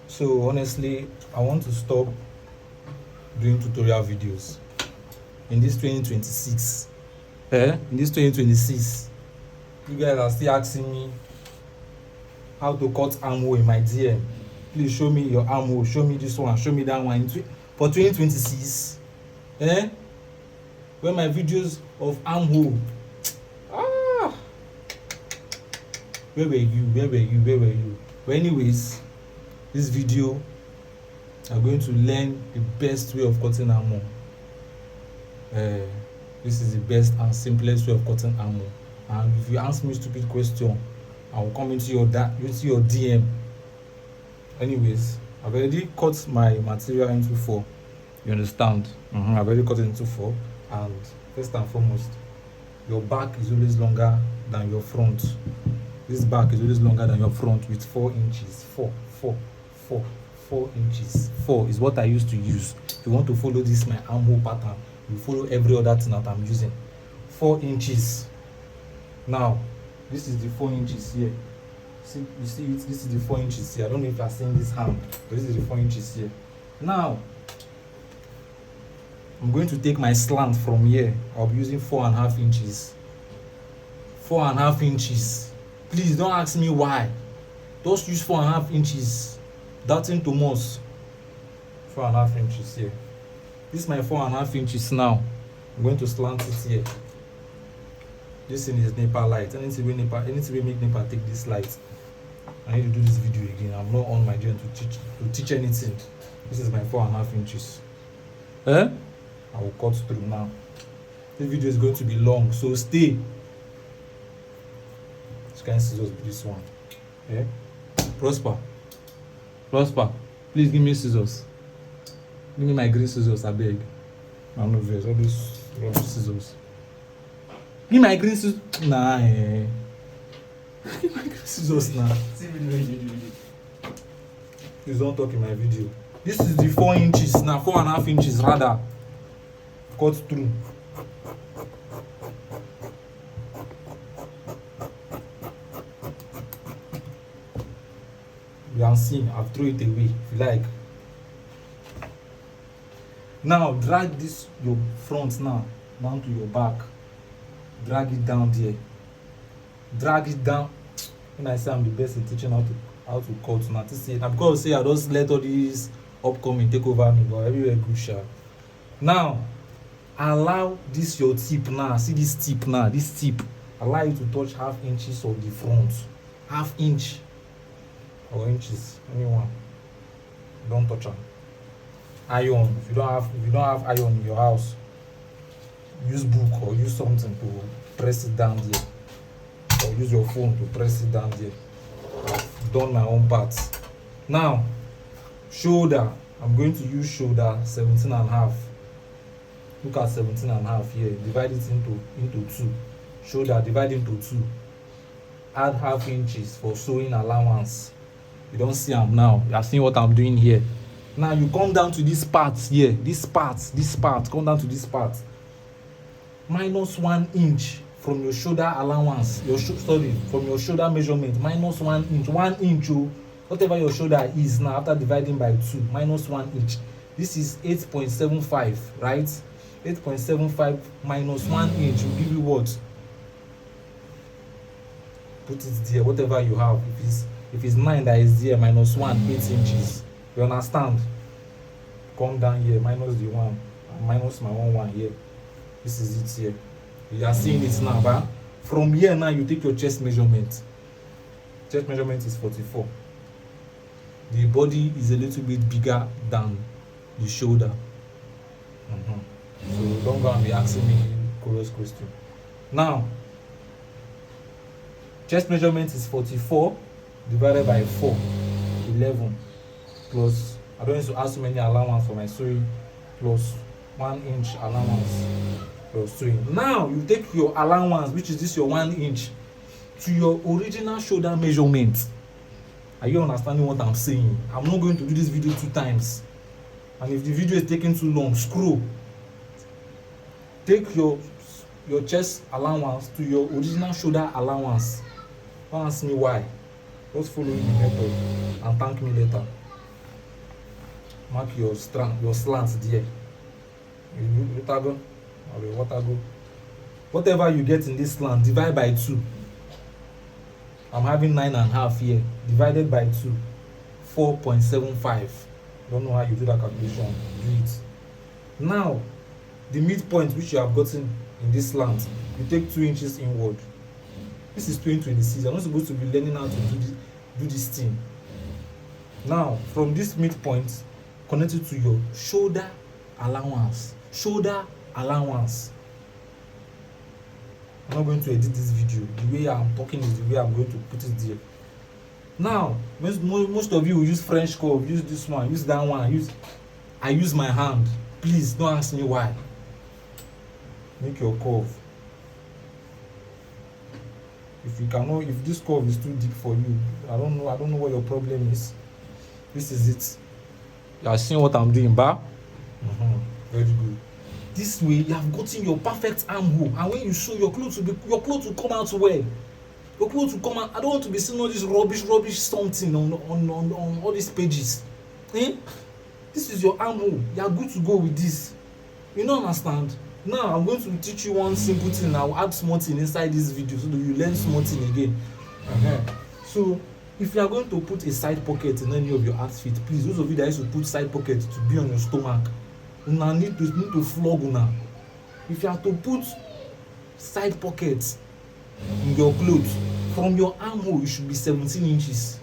So honestly, I want to stop doing tutorial videos in this 2026. In this 2026, you guys are still asking me how to cut armhole in my DM. Please show me your armhole, show me this one, show me that one. For 2026, when my videos of armhole, where were you? But anyways, this video I'm going to learn the best way of cutting armhole. This is the best and simplest way of cutting armhole. And if you ask me a stupid question, I will come into your DM. Anyways, I've already cut my material into 4. You understand? I've already cut it into 4. And first and foremost, your back is always longer than your front. This back is always longer than your front with 4 inches. 4 inches. 4 is what I used to use. If you want to follow this my armhole pattern, you follow every other thing that I'm using. 4 inches. Now, this is the 4 inches here. See, you see it? This is the 4 inches here. I don't know if you are seeing this hand, but this is the 4 inches here. Now, I'm going to take my slant from here. I'll be using 4.5 inches. 4.5 inches. Please don't ask me why. Just use 4.5 inches. Doubting Thomas. 4.5 inches here. This is my 4.5 inches now. I'm going to slant it here. This thing is NEPA light. Anything we make NEPA take this light. I need to do this video again. I'm not on my journey to teach anything. This is my 4.5 inches. I will cut through now. This video is going to be long, so stay. This kind of scissors be this one. Prosper, please give me scissors. Give me my green scissors, I beg. I'm not very all these rubber scissors. Give my green scissors. Nah, Give my green scissors now. Please don't talk in my video. This is the 4 inches now, 4.5 inches rather. Cut through. You can see I've thrown it away if you like. Now drag this your front now down to your back. Drag it down there. Drag it down. When I say I'm the best in teaching how to cut now, to say now because I just let all these upcoming take over me, but everywhere good sharp. Now allow this your tip now. See this tip now. This tip allow you to touch 1/2 inches of the front. 1/2 inch or inches, anyone. Don't touch them. Iron. If you don't have iron in your house, use book or use something to press it down there, or use your phone to press it down there. I've done my own parts. Now, shoulder. I'm going to use shoulder 17.5. Look at 17.5 here. Divide it into 2. Shoulder divide into 2. Add 1/2 inches for sewing allowance. You don't see them now. You are seeing what I'm doing here. Now you come down to this part here. This part. Come down to this part. Minus 1 inch from your shoulder allowance. From your shoulder measurement. Minus 1 inch. 1 inch. Whatever your shoulder is now after dividing by 2. Minus 1 inch. This is 8.75, right? 8.75 minus 1 inch will give you what? Put it there. Whatever you have. If it's 9 that is there, minus 1, 8 inches. You understand? Come down here, minus the 1, minus my 1 here. This is it here. You are seeing it now, but from here now you take your chest measurement. Chest measurement is 44. The body is a little bit bigger than the shoulder. So don't go and be asking me curious question. Now, chest measurement is 44 divided by 4, 11. Plus, I don't need to ask so many allowance for my sewing, plus 1 inch allowance plus sewing. Now you take your allowance, which is this your 1 inch, to your original shoulder measurement. Are you understanding what I'm saying? I'm not going to do this video 2 times. And if the video is taking too long, scroll. Take your chest allowance to your original shoulder allowance. Don't ask me why. Just follow the method and thank me later. mark your slant there. Water go or your water go. Whatever you get in this slant, divide by 2. I'm having 9.5 here, divided by 2, 4.75. Don't know how you do that calculation. Do it. Now, the midpoint which you have gotten in this slant, you take 2 inches inward. This is 2026. You're not supposed to be learning how to do this thing. Now, from this midpoint, connect it to your shoulder allowance. Shoulder allowance. I'm not going to edit this video. The way I'm talking is the way I'm going to put it there. Now, most of you will use French curve, use this one, use that one. I use my hand. Please don't ask me why. Make your curve. If this curve is too deep for you, I don't know what your problem is. This is it. You are seeing what I'm doing, ba? Very good. This way you have gotten your perfect armhole, and when you sew, your clothes will come out well. Your clothes will come out. I don't want to be seeing all this rubbish something on all these pages. This is your armhole. You are good to go with this. You don't understand? Now I'm going to teach you one simple thing. I'll add small thing inside this video so that you learn small thing again. So if you are going to put a side pocket in any of your outfit, please, those of you that used to put side pocket to be on your stomach, una need to flog una. If you have to put side pockets in your clothes, from your armhole it should be 17 inches.